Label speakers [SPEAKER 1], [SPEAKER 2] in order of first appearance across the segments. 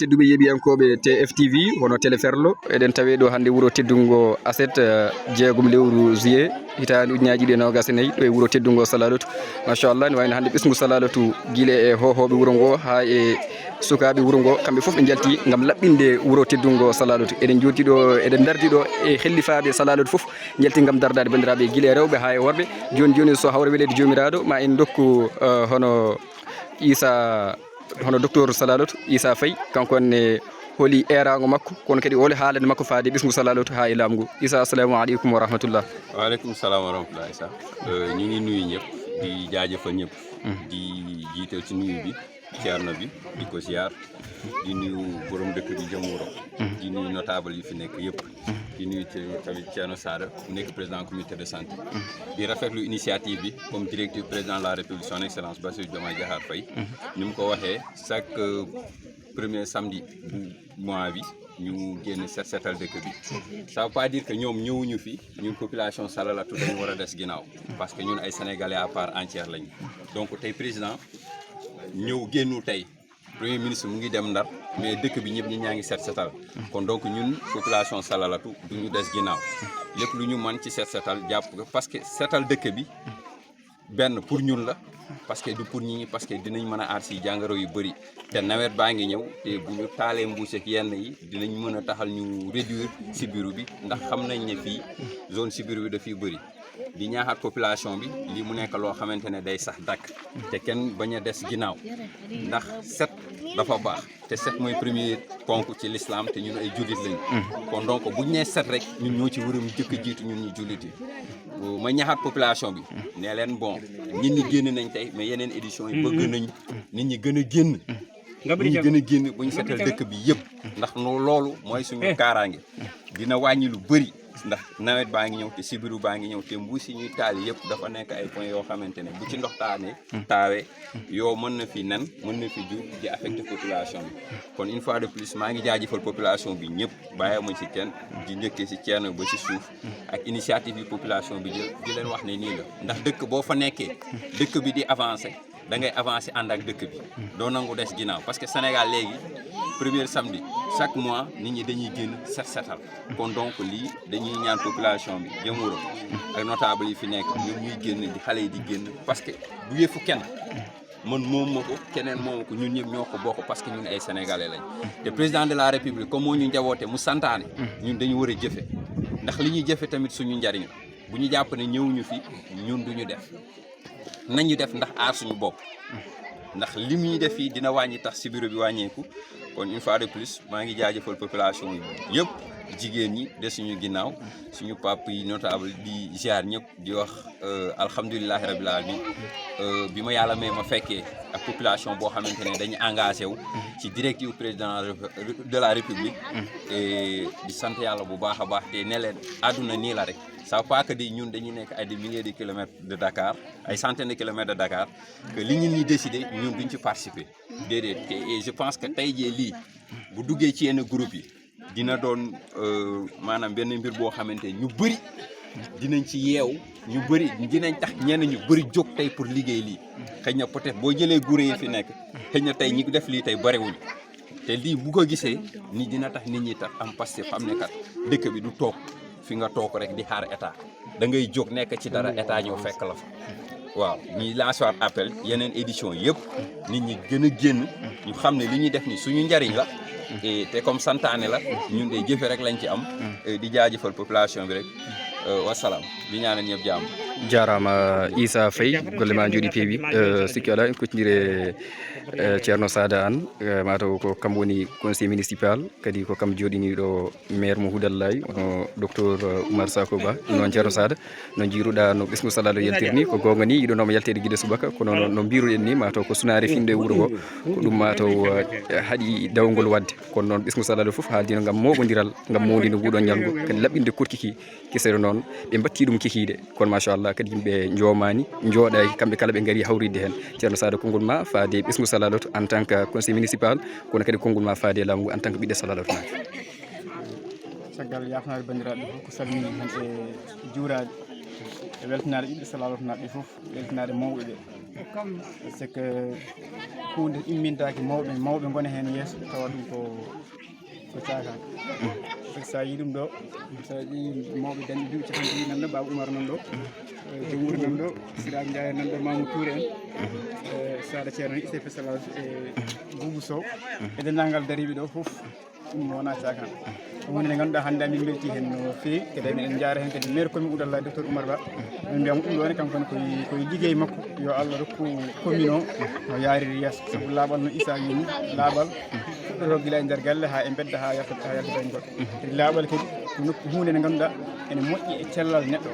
[SPEAKER 1] tedduɓe yeeɓiyankoɓe TFTV wono télé ferlo eɗen tawe ɗo hannde wuuro teddungo aset jeegom lewru juillet hitande ujunaji ɗi e nogas e nayyi ɗo e wuuro teddungo Saladatu machallah ne wayno hannde ɓesgu Saladatu guila e hohoɓe wuuro ngo ha e sukaɓe wuuro ngo kamɓe foof ɓe jalti gam laɓɓinde wuuro teddungo Saladatu eɗen jotti ɗo eɗen dardi ɗo e hellifaɓe Saladatu foof jalti gam dardade bandiraɓe guila e rewɓe ha e worɓe joni joni so hawre welede jomiraɗo ma en dokku hono Issa hono docteur Saladatu Issa Faye kankone holi erago makko kono kadi holi haalande makko faade ɓesgu Saladatu ha e laamu ngu Issa assalamu aleykum wa rahmatullah.
[SPEAKER 2] Waaleykum salam wa rahmatullah Issa ñu ngi nuyu ñëpp di jaajëfal ñëpp di jiital ci nuyu bi Thierno bi di ko ziar di nuyu borom dëkk bi Jamouro di nuyu notable yi fi nekk yëpp di nuyu tamit Thierno Sada mu nekk président comité de santé di rafetlu initiative bi comme directeur président de la République son excellence Bassirou Diomaye Diakhar Faye ni mu ko waxee chaque premier samedi bu mois bi ñu génn setal dëkk bi ça veut pas dire que ñoom ñëwuñu fi ñun population Saladatu dañu war a des ginnaaw parce que ñun ay sénégalais à part entière lañu donc tey président ñëw génnu tey premier ministre mu ngi dem Ndar mais dëkk bi ñëpp ñi ñaa ngi setal kon donc ñun population Saladatu du ñu des ginnaaw lépp lu ñu mën ci setal jàpp parce que setal dëkk bi benn pour ñun la parce que du pour ñi parce que dinañ mën a aar si jàngoro yu bëri te nawet baa ngi ñëw te bu ñu taalee mbuus ak yenn yi dinañ mën a taxal ñu réduire sibiru bi ndax xam nañ ne fii zone sibiru bi dafiy bëri di ñaaxaat population bi lii mu nekk loo xamante ne day sax dakk te kenn bañ a des ginnaaw ndax set dafa baax te set mooy premier ponk ci l'islam te ñun ay jullit lañu kon donc buñ nee set rek ñun ñoo ci waram jëkk jiitu ñun ñu jullit yi ma ñaaxaat population bi ne leen bon nit ñi génn nañ tey mais yeneen édition yi bëgg nañ nit ñi gën a génn bu ñu setal dëkk bi yëpp ndax loolu mooy suñu kaaraange dina wàññi lu bëri ndax nawet baa ngi ñëw te sibiru baa ngi ñëw te mbuus yi ñuy taal yëpp dafa nekk ay points yoo xamante ne bu ci ndox taawee yow mën na fi nen mën na fi jur di affecté population bi kon une fois de plus maa ngi jaajëfal population bi ñëpp bàyyi ma ci kenn di njëkkee si Thierno ba ci suuf ak initiative yi population bi jël di leen wax ne nii la ndax dëkk boo fa nekkee dëkk bi di avancé da ngay avancé ànd ak dëkk bi doo nangu des ginnaaw parce que Sénégal léegi premier samedi chaque mois nit ñi dañuy génn setal kon donc lii dañuy ñaan population bi Jamouro ak notable yi fi nekk ñoom ñuy génn di xale yi di génn parce que du yëfu kenn man moom ma ko keneen moom ko ñun ñëpp ñoo ko bokk parce que ñun ay sénégalais lañ te président de la république comme moo ñu njaboote mu santaane ñun dañu war a jëfe ndax li ñuy jëfe tamit suñu njariñ bu ñu jàpp ne ñëwuñu fi ñun duñu def nañu def ndax aar suñu bopp ndax li muy def fii dina wàññi tax si bureau bi wàññeeku kon une fois de plus maa ngi jaajëfal population yi yëpp jigéen ñi de suñu ginnaaw suñu pap yi notable di ziar ñëpp di wax alhamdulilahi rabil alamin bi ma yàlla may ma fekkee ak population boo xamante ne dañu engagé wu ci directive président de la république et di sant yàlla bu baax a baax te ne leen àdduna nii la rek ça veut pas que di ñun dañuy nekk ay des milliers de kilomètres de Dakar ay centaines de kilomètres de Dakar que li ñun ñi décidé ñun duñ ci participer déedéet et je pense que tey jii lii bu duggee ci yenn groupe yi dina doon maanaam benn mbir boo xamante ñu bëri dinañ ci yeew ñu bëri dinañ tax ñenn ñu bëri jóg tey pour liggéey lii xëy na peut-être boo jëlee gure yi fi nekk xëy na tey ñi def lii tey bëriwuñu te lii bu ko gisee ni dina tax nit ñi tax am passé xam ne kat dëkk bi du toog fi nga toog rek di xaar état da ngay jóg nekk ci dara état ñëw fekk la fa waaw ñuy lancer waat appel yeneen édition yëpp nit ñi gën a génn ñu xam ne li ñuy def ni suñu njariñ la te comme santaane la ñun de jëfe rek lañ ci am di jaajëfal population bi rek wasalaam di ñaanal ñëpp jàmm
[SPEAKER 1] jarama Issa Faye golle ma jooɗi peewi sikki ala en koccodire Thierno Sada Anne mataw ko kam woni conseil municipal kadi ko kam jooɗiniɗo maire mo Houdallaye ono docteur Oumar Sako Ba noon Thierno Sada no jiiruɗa no ɓesgu Saladou yaltiri ni ko gonga ni yiɗonoma yaltede guiɗe subaka kono no mbiruɗen ni mataw ko sunare finde wuuro ngo ko ɗum mataw haaɗi dawgol wadde kono noon ɓesgu Saladou foof haaldino gam moɓodiral gam mowdino nguɗon ñalngu kadi laɓɓinde kurkiki kisere noon ɓe batti ɗum kikide kono machallah kadi yimɓe jomani jooɗay kamɓe kala ɓe gaari hawridde hen Thierno Sada konngol ma faade ɓesgu Saladou en tant que conseil municipal kono kadi konngol ma faade laamu ngu en tant que ɓiɗɗo Saladou naɓe
[SPEAKER 3] caggal yafnade bandiraɓe fof ko salmini hen e juurade e weltanade ɓiɓɓe Saladou naɓe fof weltanade mawɓe ɓe c'est que hunde immintaki mawɓe gona hen yeeso tawa ɗum ko cakani sa yi ɗum ɗo sa ƴeewi mawɓe dañɓe duuɓi capanɗe nan ɗo Baba Oumar nan ɗo joom wuuro nan ɗo Siraji Ndiaye nan ɗo Mamadou Touré en Sada Ceerno ICP Salat e Boubou Sow e denndangal dariɓe ɗo fof ɗum wona cakane ɗum woni nde ngannduɗa hannde min belti hen no feewi kadi eɗen jaara hen kadi maire commune Oudalla docteur Oumar Ba min mbiyamo ɗum ɗone kankone koye liggey makko yo Allah rokku commune o no yariri yeeso sabu laaɓal no Issa wini laaɓal fuɗɗoto gila e nder galle ha e bedda ha yalta dañ goɗɗo kadi laaɓal kadi ko nokku hunde nde ngannduɗa ene moƴƴi e cellal neɗɗo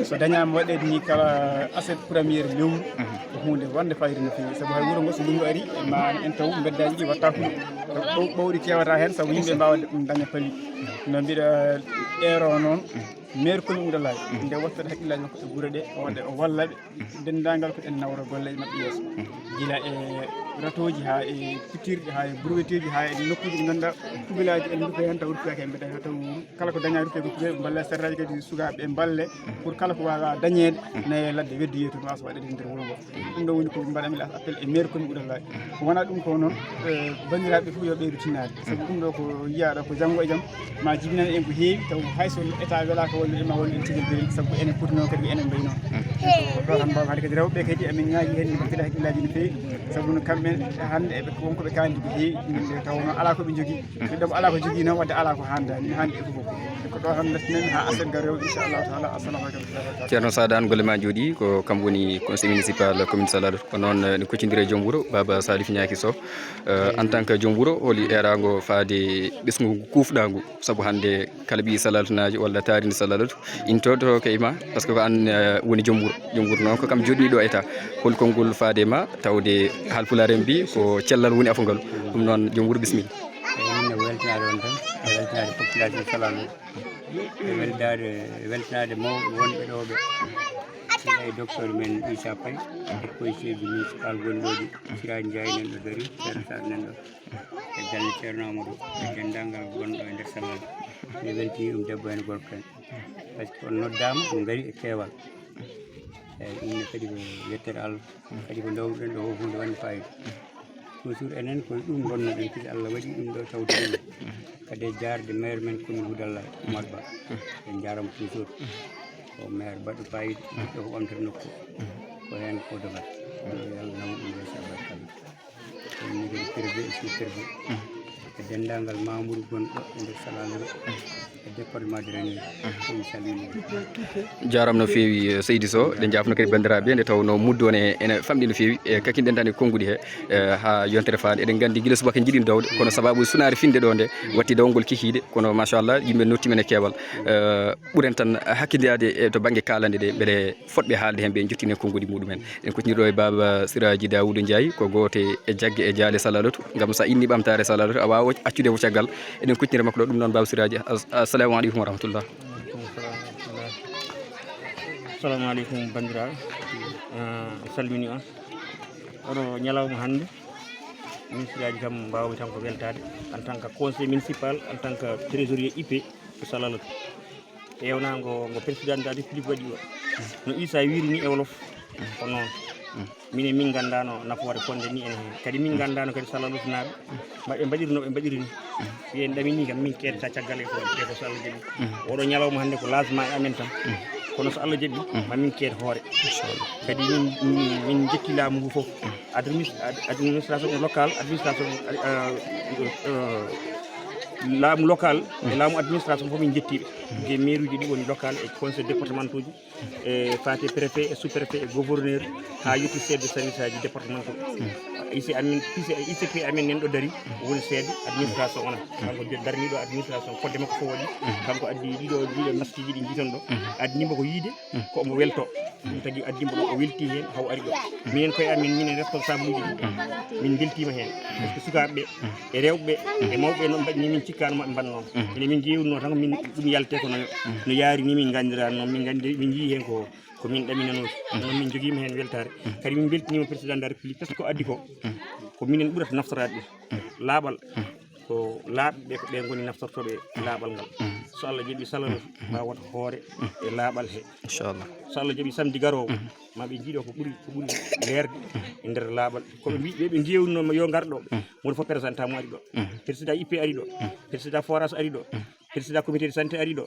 [SPEAKER 3] o so dañama waɗede ni kala assiette premiére lewru ko hunde wonde fayida no feewi sabu hay wuuro ngo so ndungu ari ma en taw beddaji ɗi watta huuɗo ɓowɗi kewata hen sabu yimɓe mbawa ɗum daña pali no mbiɗa ɗeero noon maire commune Oudalla nde wattata haqqillaji makko e guure ɗe wadde o wallaɓe dendagal ko en nawra golleji mabɓe yeeso gila e ratoji ha e pitirɗe ha e brouetteji ha e nokkuji ɗi ganduɗa kubilaji en ruppe hen taw ruppiyaki en mbeɗa taw kala ko daña ruppe ko kuɓe balle serraji kadi sukaɓe balle pour kala ko wawa dañede naye ladde weddi yeetu wasa waɗede nder wuuro ngo ɗum ɗo woni ko mbaɗami appel e maire commune Oudalla ko wona ɗum ko noon bandiraɓe fof yo ɓeydu tinnade sabu ɗum ɗo ko yiyaɗo ko janggo e jaam ma jibinan en ko heewi taw hayso état welaka wallude ma wallude cegel berel sabu enen poti noon kadi enen mbayi noon ɗo tan mbawa hade kadi rewɓe kadi amin ñaaƴi hen ɓe mbaɗa haqqillaji no feewi sabu no kamɓe hande eɓe wonko ɓe kandi ko heewi yimɓe tawno ala koɓe jogui ɗum ala ko jogui noon wadde ala ko handani hande e fof ko ɗo tan dartinami ha aset gar rewɓe inchallahu taala assalamu aleykum
[SPEAKER 1] ceerno Sadane golle ma jooɗi ko kam woni conseil municipal commune Saladou ko noon ne kuccidiri e joom wuuro Baba Salif Niaki Sow en tant que joom wuuro holi erago faade ɓesgu kufɗagu saabu hande kala ɓi Saladou naji walla tarinde Saladou into ke ima par ce que ko an woni joom wuuro noon ko kam joɗiniɗo état hol konngol faade ma tawde haalpulaar en mbi ko cellal woni afogal ɗum noon joom wuuro bisimilla
[SPEAKER 4] min weltanade on tan e weltanade population Saladou e weltanade mawɓe wonɓe ɗo ɓe e docteur men Issa Paye e policier du municipal gonɗoɗi Siraji Ndiaye nan ɗo dari ceerno Sade nan ɗo e galle ceerno Amadou e dendagal gonɗo e nder Saladou mi weltini ɗum debbo en gorko en par ce que on noddama ɗum gari e keewal eyyi ɗumne kadi ko yettere Allah kadi ko dawruɗen ɗo hunde wonde fayida toujours enen koye ɗum gonnoɗen kadi Allah waɗi ɗum ɗo tawde kadi e jarde maire men commune Oudalla Oumar Ba en jaramo toujours ko maire baɗɗo fayida ɓiɗɗo ko ɓamtata nokku ko hen ko dogat Allah nawa ɗum yeeso abarkalla ɗumni kadi prévé e sous prévé e dendagal Mamoudou gonɗo e nder Saladou e département de Reni komi salmini
[SPEAKER 1] jaram no feewi Seydi Sow ɗe jafno kadi bandiraɓe nde tawno muddu on ene famɗi no feewi e kakiɗen dani konngudi he ha yontere faade eɗen gandi guila subaka jiiɗi dawde kono sababu sunare finde ɗo nde watti dawgol kikiɗe kono machallah yimɓe nottimen e keewal ɓuuren tan hakkidade to banggue kalande ɗe beele fotɓe haalde hen ɓe jottine konngudi muɗumen en kucciniɗo e Baba Siraji Daoudou Ndiaye ko goto e jaggue e jaale Saladou gam sa inni ɓamtare Saladou a wawa accude mo caggal eɗen kuccinira makko ɗo ɗum noon Baba Siraji assalamu aleykum wa rahmatullah
[SPEAKER 5] assalamu aleykum bandiraɓe salmini on oɗo ñalawma hande ministre ji kam mbawmi tan ko weltade en tant que conseil municipal en tant que trésorier IP ko Saladou ƴewnago ngo président de la république waɗi o no Issa wiri ni e wolof ko noon minen min gandano nafoore fonde ni ene hen kadi min gandano kadi Saladou naɓe maɓe mbaɗiri noɓe mbaɗiri ni yen ɗamini kam min keedata caggal e ko so Allah jaaɓi oɗo ñalawma hande ko lasma e amen tan kono so Allah jaaɓi mamin keed hoore kadi min jetti laamu ngu foof administration local administration laamu local e laamu administration fof min jettiɓe e maire uji ɗi woni local e conseil départemental uji e fate préfet e sous préfet e gouverneur ha yetti chef de service aji départemental ICP amen nen ɗo dari woni seede administration ona kanko darniɗo administration fodde makko fof waɗi kanko addi ɗiɗo masjiji ɗi jiiton ɗo addinimo ko yiide ko omo welto ɗum tagui addimo ɗo o welti hen haw ari ɗo minen koye amin minen responsable uji ɗi min beltima hen par ce que sukaɓeɓe e rewɓe e mawɓe noon mbaɗi ni min cikkano maɓe mbannoon ene min jewnuno tan min ɗum yalte ko no yaari ni min gandirani noon min jii hen ko min ɗaminanoji noon min joguima hen weltare kadi min beltinima président de la république par ce que ko addi ko minen ɓurata naftorade ɗum laaɓal ko laaɓɓe ko ɓe goni naftortoɓe laaɓal ngal so Allah jaɓi Salalatu ma wata hoore e laaɓal he
[SPEAKER 1] inchallah
[SPEAKER 5] so Allah jaɓi samedi garowo ma ɓe jiiɗo ko ɓuri leerde e nder laaɓal koɓe mbiɓe ɓe gewninoma yo garɗo woni fof présentant mo ari ɗo président IP ari ɗo président forage ari ɗo président comité de santé ari ɗo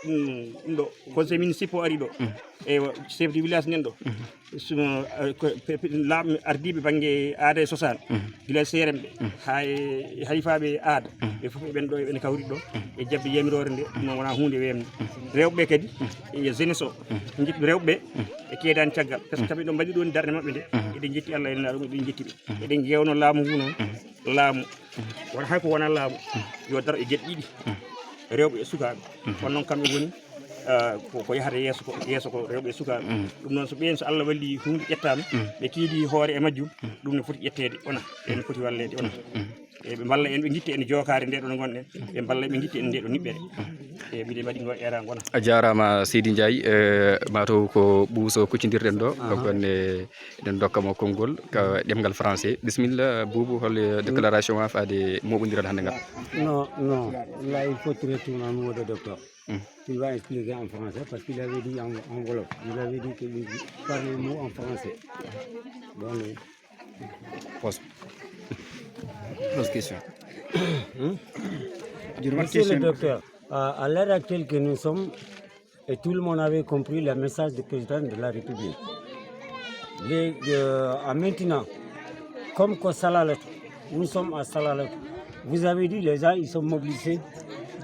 [SPEAKER 5] ɗum ɗo conseil municipal ari ɗo e chef de village nen ɗo laaɓe ardiɓe banggue aada e cosaan gila CRM ɓe hay hayfaɓe aada ɓe foof eɓen ɗo eɓen kawri ɗo e jabde yamirore nde ɗum wona hunde wemde rewɓe kadi e jeunesse o jiɗɓe rewɓe e keedani caggal par ce que kamɓe ɗo mbaɗi ɗo ni darde mabɓe nde eɗen jetti Allah ena ɗum eɗen jetti ɓe eɗen jewno laamu ngu noon laamu wona hay ko wona laamu yo daro e gueɗe ɗiɗi rewɓe e sukaɓe kono noon kamɓe goni ko yahata yeeso ko rewɓe e sukaɓe ɗum noon so ɓen so Allah walli hunde ƴettama ɓe keedi hoore e majjum ɗum ne foti ƴettede ona ene foti wallede ona e ɓe mballa en ɓe guitte en jokare nde ɗo no gonɗen ɓe mballa ɓe guitte en nde ɗo niɓɓere e mbiɗe mbaɗi ngo era gona
[SPEAKER 1] a jarama Seydi Ndiaye mataw ko ɓuuso kuccidirɗen ɗo gonne eɗen dokkamo konngol ka ɗemgal français bisimilla Boubou hol déclaration ma faade moɓodiral hande ngal
[SPEAKER 4] Non, là il faut traiter un mot de docteur. Il va expliquer en français parce qu'il avait dit en wolof. Il avait dit qu'il parlait le mot en français. Donc,
[SPEAKER 1] pose question.
[SPEAKER 4] Monsieur le docteur, à l'heure actuelle que nous sommes, et tout le monde avait compris le message du président de la République. Maintenant, comme que Salalatu, nous sommes à Salalatu. Vous avez dit les gens ils sont mobilisés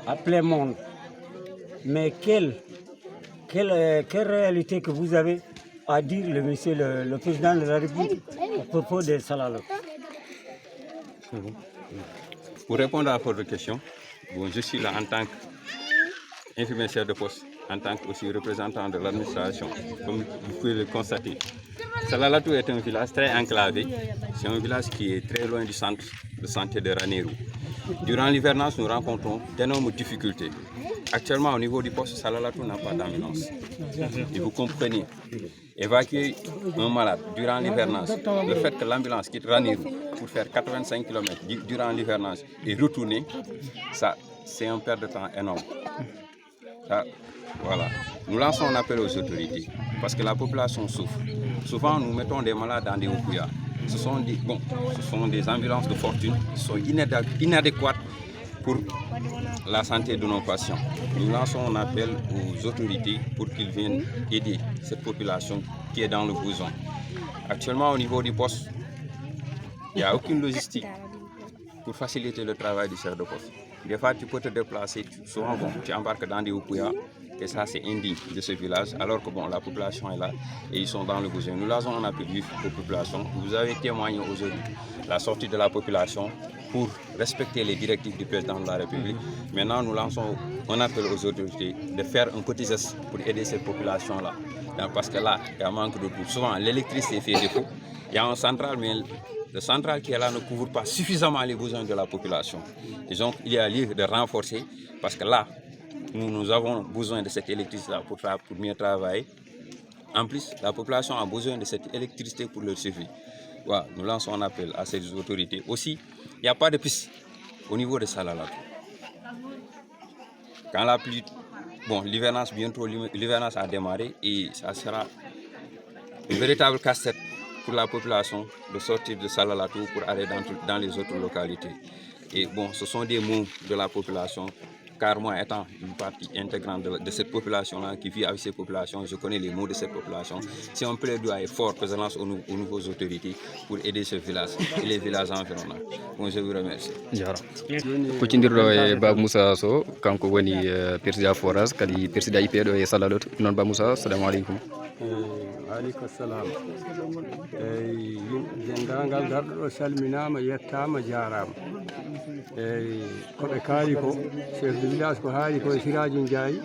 [SPEAKER 4] à plein monde. Mais quelle réalité que vous avez à dire le monsieur le président de la République à propos de Salalatu?
[SPEAKER 2] Pour répondre à votre question, bon, je suis là en tant qu'infirmier chef de poste, en tant que aussi représentant de l'administration, comme vous pouvez le constater. Salalatu est un village très enclavé, c'est un village qui est très loin du centre de santé de Ranérou. Durant l'hivernage, nous rencontrons d'énormes difficultés. Actuellement, au niveau du poste, Salalatu n'a pas d'ambulance. Et vous comprenez, évacuer un malade durant l'hivernage, le fait que l'ambulance quitte Ranérou pour faire 85 km durant l'hivernage et retourner, ça, c'est un perte de temps énorme. Ça, voilà. Nous lançons un appel aux autorités parce que la population souffre. Souvent, nous mettons des malades dans des Okuya. Ce sont des ambulances de fortune qui sont inadéquates pour la santé de nos patients. Nous lançons un appel aux autorités pour qu'ils viennent aider cette population qui est dans le besoin. Actuellement, au niveau du poste, il n'y a aucune logistique pour faciliter le travail du chef de poste. Des fois, tu peux te déplacer, souvent tu embarques dans des Okuya, et ça c'est indigne de ce village, alors que bon, la population est là et ils sont dans le besoin. Nous lançons un appel aux populations. Vous avez témoigné aujourd'hui la sortie de la population pour respecter les directives du président de la République. Maintenant, nous lançons un appel aux autorités de faire un petit geste pour aider cette population-là. Parce que là, il y a un manque de tout. Souvent, l'électricité fait défaut. Il y a un central, mais le central qui est là ne couvre pas suffisamment les besoins de la population. Et donc, il y a lieu de renforcer parce que là, nous avons besoin de cette électricité pour mieux travailler. En plus, la population a besoin de cette électricité pour leur survie. Voilà, nous lançons un appel à ces autorités. Aussi, il n'y a pas de piste au niveau de Salalatu. Quand la pluie, bon, l'hivernage bientôt, l'hivernage a démarré et ça sera une véritable casse-tête pour la population de sortir de Salalatu pour aller dans les autres localités. Et bon, ce sont des mots de la population. Car moi, étant une partie intégrante de cette population-là, qui vit avec ces populations, je connais les mots de cette population. C'est un plaidoyer fort que je lance aux nouvelles autorités pour aider ce village et les villages environnants. Bon, je vous remercie.
[SPEAKER 1] Kucindirɗo e Ba Moussa Sow kanko woni président forage kadi président IP ɗo e Salalatu noon Ba Moussa, assalamu aleykum.
[SPEAKER 6] Aleykum salam. Eyi dendagal darɗo ɗo salminama yettama jarama. Eyi koɓe kaali ko chef de village ko haali ko e Siraju Ndiaye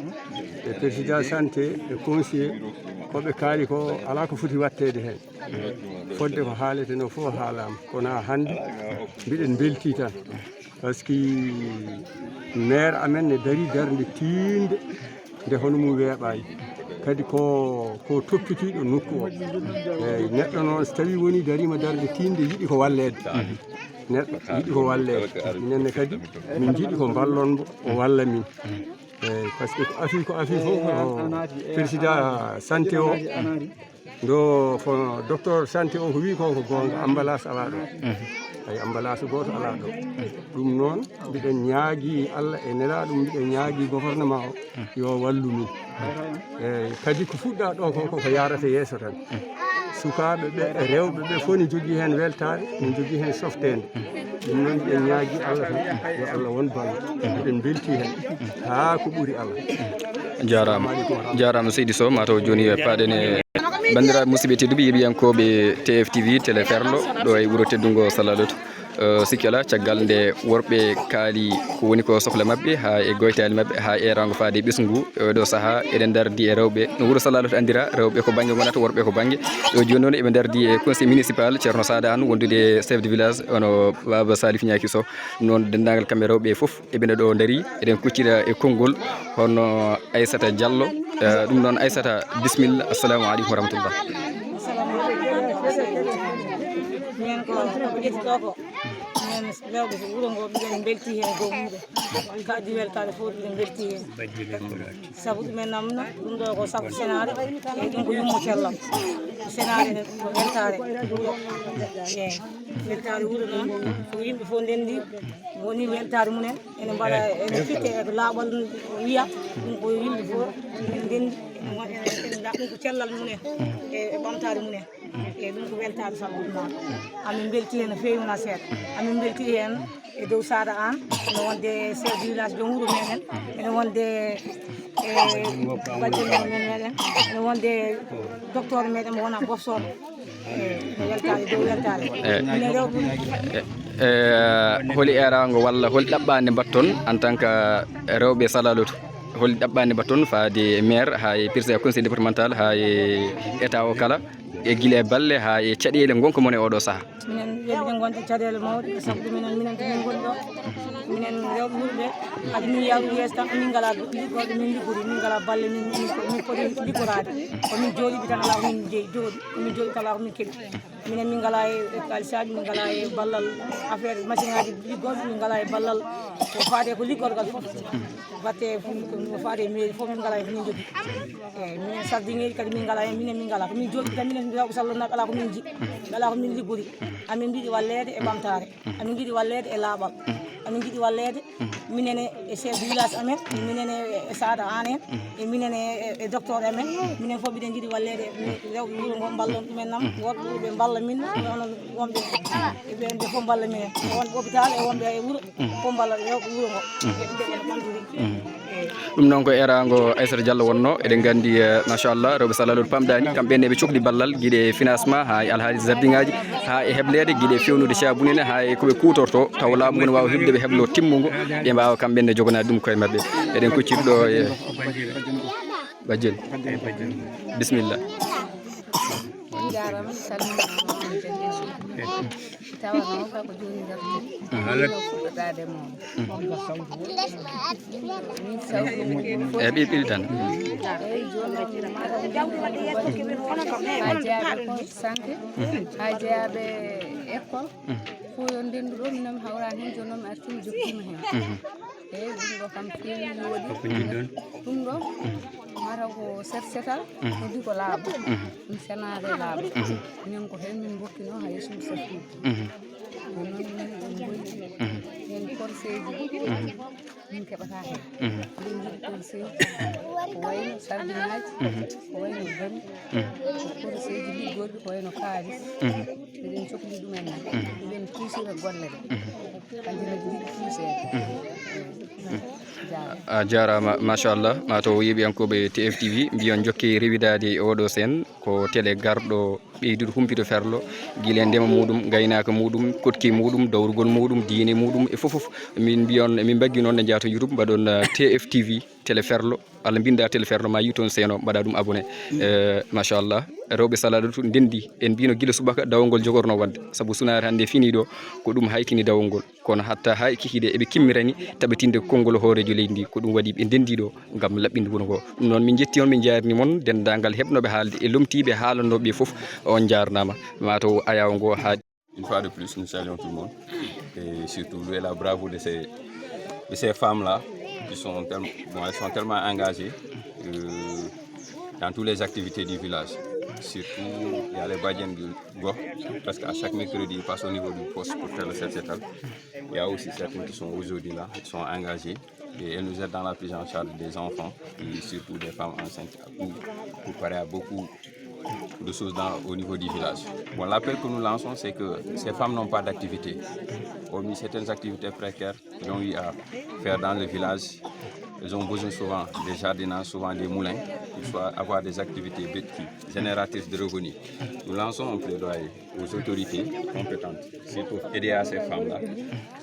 [SPEAKER 6] e président santé e conseiller koɓe kaali ko ala ko foti wattede hen fodde ko haalete no fof haalama kono hande mbiɗen belti tan par ce que maire amen ne dari darde tinde nde hono mum weeɓayi kadi ko toppitiɗo nokku o eyi neɗɗo noon so tawi woni darima darde tinde yiiɗi ko wallede neɗɗo yiɗi ko wallede minenne kadi min jiiɗi ko ballon mo o walla min eyyi par ce que ko afi fof président santé o ndo ko docteur santé o ko wi ko gonga emballage ala ɗo ay emballage goto ala ɗo ɗum noon mbiɗen ñaagui Allah e nelaɗum mbiɗen ñaagui gouvernement o yo wallu min eyyi kadi ko fuɗɗa ɗo ko yarata yeeso tan sukaɓe ɓe e rewɓe ɓe fof ne jogui hen weltare ne jogui hen softede ɗum noon mbiɗen ñaagui Allah tan yo Allah won ballo eɗen belti hen ha ko ɓuuri Allah
[SPEAKER 1] jarama seydi Sow mataw joni paɗen e bandiraɓe musidɓe tedduɓe yeeɓiyankoɓe TFTV télé ferlo ɗo e wuuro teddugo Salalatu sikki ala caggal nde worɓe kaali ko woni ko sohla mabɓe ha e goytali mabɓe ha erango faade ɓesgu oɗo saaha eɗen dardi e rewɓe no wuuro Salalatu andira rewɓe ko banggue gonata worɓe ko banggue ɗo joni noon eɓe dardi e conseil municipal ceerno Sada Anne wondude chef de village ono Baba Salif Niaki Sow noon dendagal kamɓe rewɓe foof eɓene ɗo daari eɗen kuccira e konngol hono Aissata Diallo ɗum noon Aissata bisimilla assalamu aleykum wa rahmatullah
[SPEAKER 7] min ko ƴetti ɗo ko min rewɓe so wuuro ngo mbiɗen belti hen dow muɗum kadi weltade fof ɗiɗen belti hen saabu ɗumen namno ɗum ɗo ko saabu senare e ɗum ko yummo cellam senare ko weltare wuuro eyi weltare wuuro noon ko yimɓe fof ndendi woni weltare mumen ene mbaɗa ene fitte eko laaɓal wiya ɗum ko yimɓe fof ndendi ɗum ko cellal mumen e ɓamtare mumen e ɗum ko weltare salluɗuma amin belti hen no fewi wona seeɗa amin belti hen e dow Sada Anne ene wonde chef de village de wuuro meɗen ene wonde e bajjel men meɗen ene wonde docteur meɗen mo wona bofsoɗo e weltare dow weltare mine rewɓe
[SPEAKER 1] holi erago walla holi ɗaɓɓade mbatton en tant que rewɓe Salalatu holi ɗaɓɓade mbatton faade maire ha e président conseil départemental ha e état o kala e guila e balle ha e caɗele gonka mon e oɗo saaha
[SPEAKER 7] minen weɓɓe gonɗe caɗele mawɗe saabu ɗuminen minen to min goni ɗo minen rewɓe wuurɓe hade min yawru yeeso tan min ngala liggoɗe min liggori min ngala balle min poti liggorade komin jooɗiɓe tan ala ko min jeeyi jooɗi komin jooɗi tan ala ko min keeɓi minen min ngala e kalisaji min ngala e ballal affaire machine ngaji liggoɗe min ngala e ballal ko faade ko liggorgal foof batte no faade mairie foof min ngala e ko min jogui eyyi minen sardiŋeji kadi min ngala hen minen min ngala komin jooɗi tan minen rewɓe sallonaɓe ala ko min ji ala ko min liggori amin jiiɗi wallede e ɓamtare amin jiiɗi wallede e laaɓal amin jiiɗi wallede minen e chef de village amen minen e Sada Anne en e minen e docteur amen minen fof mbiɗen jiiɗi wallede rewɓe wuuro ngo ballon ɗumen nam worɓe wuuro ɓe balla min onon wonɓe ɓe fof balla minen wonɓe hôpital e wonɓe e wuuro fof balla rewɓe wuuro ngo eɓe ɓamdiri
[SPEAKER 1] ɗum noon ko erago Aissata Diallo wonno eɗen gandi machallah rewɓe Salalatu pamɗani kamɓene eɓe cohli ballal guiɗe financement ha e alhaali jardin ngaji ha e heblede guiɗe fewnude sabunene ha e koɓe kutorto taw laamu ngu ne wawa hebde ɓe heblo timmugo ɓe mbawa kamɓenne jogonade ɗum koye mabɓe eɗen kucciri ɗo e bajjel bisimilla
[SPEAKER 8] jarama salminama tawano kako joni darde fuɗɗodade moom
[SPEAKER 1] e ɓiɗi tan
[SPEAKER 8] eyyi joni ha jeeyaɓe poste santé ha jeeyaɓe école fo yo ndendu ɗo minen mi hawrani hen joni noon mi artimi jokkima hen eyyi ɗum ɗo kam fewi woɗi ɗum ɗo mata ko set setal noddi ko laaɓa ɗum senade laaɓa minen ko hen min bokkino ha yeeso safude ɗum noon min ɗum goyɗi hen conseil ji min keɓata hen min jiiɗi conseil ko wayno sardinaji ko wayno bari ko conseil ji liggorɗi ko wayno kaalis eɗen cohli ɗumen nan eɗen tuusira golle ɗe kanjina jiiɗi tuusede
[SPEAKER 1] a jarama machallah mataw yeeɓiyankoɓe TFTV mbiyon jokke rewidade e oɗo sen ko télé garɗo ɓeydude humpito ferlo guila ndema muɗum gaynaka muɗum kotki muɗum dawrugol muɗum diine muɗum e fofoof min mbiyon min baggi noon ne jaato YouTube mbaɗon TFTV télé ferlo walla binda télé ferlo ma yi toon seeno mbaɗa ɗum abonné machallah rewɓe Salalatu ndendi en mbino guila subaka dawol jogorno wadde saabu sunare hande fini ɗo ko ɗum haykini dawol ngol kono hatta hay kikide eɓe kimmirani taɓetinde konngol hoorejo leydi ndi ko ɗum waɗi ɓe ndendi ɗo gam laɓɓinde wuuro ngo ɗum noon min jetti on min jarni moon dendagal heɓnoɓe haalde e lomtiɓe haalannoɓe foof on jarnama mataw ayaw ngo haadi
[SPEAKER 2] une fois de plus, nous saluons tout le monde et surtout louer la bravoure de ces femmes-là qui sont elles sont tellement engagées dans toutes les activités du village. Surtout, il y a les badiens de Go, parce qu'à chaque mercredi, ils passent au niveau du poste pour faire le set-setal. Il y a aussi certaines qui sont aujourd'hui là, qui sont engagées et elles nous aident dans la prise en charge des enfants et surtout des femmes enceintes pour préparer à beaucoup de choses au niveau du village. Bon, l'appel que nous lançons, c'est que ces femmes n'ont pas d'activité. Hormis certaines activités précaires qu'elles ont eu à faire dans le village, elles ont besoin souvent des jardinages, souvent des moulins, pour avoir des activités génératrices de revenus. Nous lançons un plaidoyer aux autorités compétentes, c'est pour aider à ces femmes-là.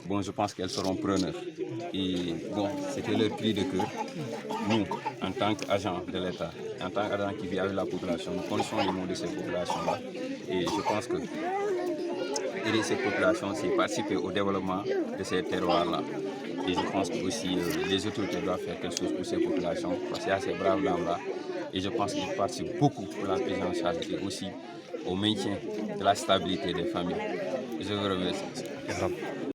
[SPEAKER 2] Bon, je pense qu'elles seront preneurs. Et bon, c'était leur cri de cœur. Nous, en tant qu'agents de l'État, en tant qu'agents qui vivent avec la population, nous connaissons les noms de ces populations-là. Et je pense que aider ces populations, c'est participer au développement de ces terroirs-là. Et je pense que aussi les autorités doivent faire quelque chose pour ces populations, parce qu'il y a ces braves dames-là. Et je pense qu'ils participent beaucoup pour la prise en charge et aussi au maintien de la stabilité des familles. Je vous remercie.